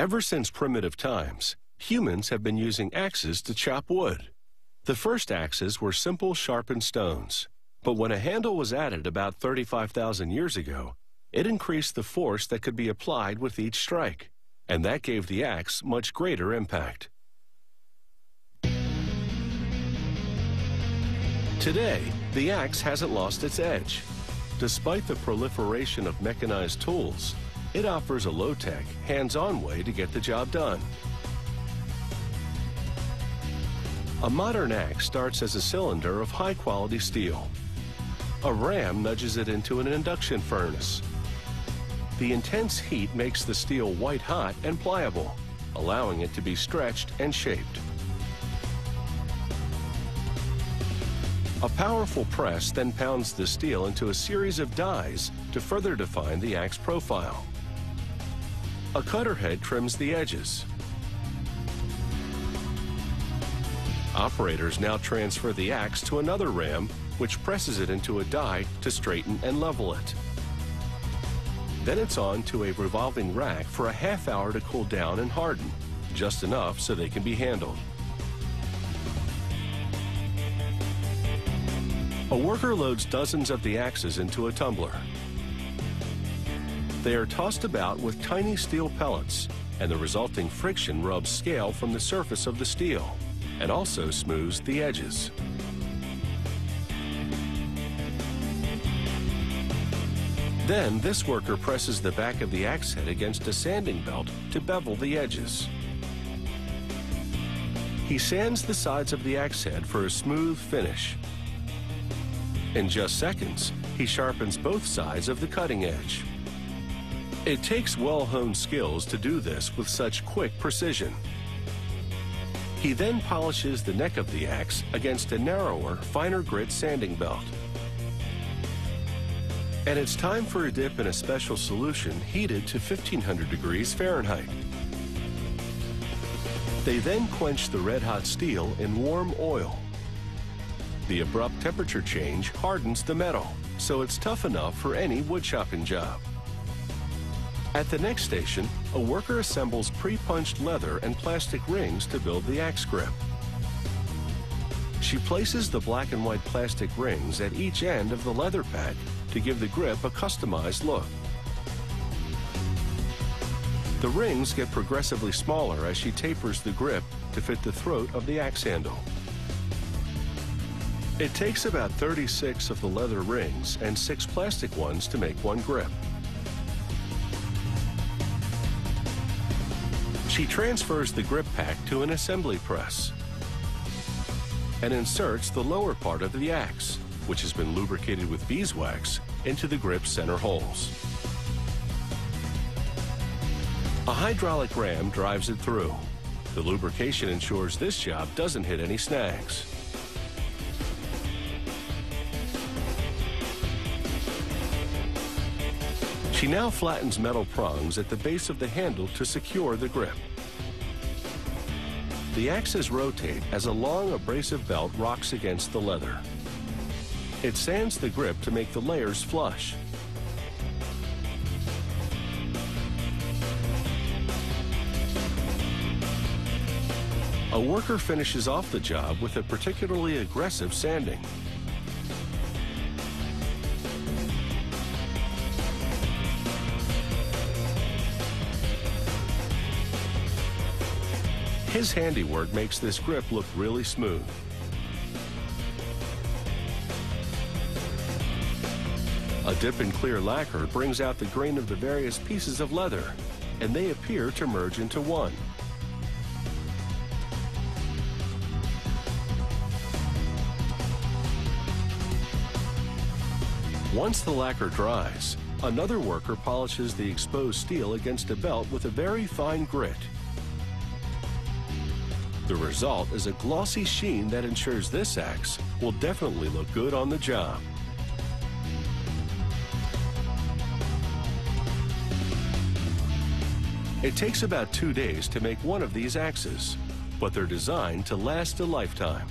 Ever since primitive times, humans have been using axes to chop wood. The first axes were simple sharpened stones, but when a handle was added about 35,000 years ago, it increased the force that could be applied with each strike, and that gave the axe much greater impact. Today, the axe hasn't lost its edge. Despite the proliferation of mechanized tools, it offers a low-tech, hands-on way to get the job done. A modern axe starts as a cylinder of high-quality steel. A ram nudges it into an induction furnace. The intense heat makes the steel white-hot and pliable, allowing it to be stretched and shaped. A powerful press then pounds the steel into a series of dies to further define the axe profile. A cutter head trims the edges. Operators now transfer the axe to another ram, which presses it into a die to straighten and level it. Then it's on to a revolving rack for a half hour to cool down and harden, just enough so they can be handled. A worker loads dozens of the axes into a tumbler. They are tossed about with tiny steel pellets, and the resulting friction rubs scale from the surface of the steel and also smooths the edges. Then this worker presses the back of the axe head against a sanding belt to bevel the edges. He sands the sides of the axe head for a smooth finish. In just seconds, he sharpens both sides of the cutting edge. It takes well-honed skills to do this with such quick precision. He then polishes the neck of the axe against a narrower, finer grit sanding belt. And it's time for a dip in a special solution heated to 1500 degrees Fahrenheit. They then quench the red-hot steel in warm oil. The abrupt temperature change hardens the metal, so it's tough enough for any woodchopping job. At the next station, a worker assembles pre-punched leather and plastic rings to build the axe grip. She places the black and white plastic rings at each end of the leather pack to give the grip a customized look. The rings get progressively smaller as she tapers the grip to fit the throat of the axe handle. It takes about 36 of the leather rings and 6 plastic ones to make one grip. She transfers the grip pack to an assembly press and inserts the lower part of the axe, which has been lubricated with beeswax, into the grip's center holes. A hydraulic ram drives it through. The lubrication ensures this job doesn't hit any snags. She now flattens metal prongs at the base of the handle to secure the grip. The axes rotate as a long abrasive belt rocks against the leather. It sands the grip to make the layers flush. A worker finishes off the job with a particularly aggressive sanding. His handiwork makes this grip look really smooth. A dip in clear lacquer brings out the grain of the various pieces of leather, and they appear to merge into one. Once the lacquer dries, another worker polishes the exposed steel against a belt with a very fine grit. The result is a glossy sheen that ensures this axe will definitely look good on the job. It takes about 2 days to make one of these axes, but they're designed to last a lifetime.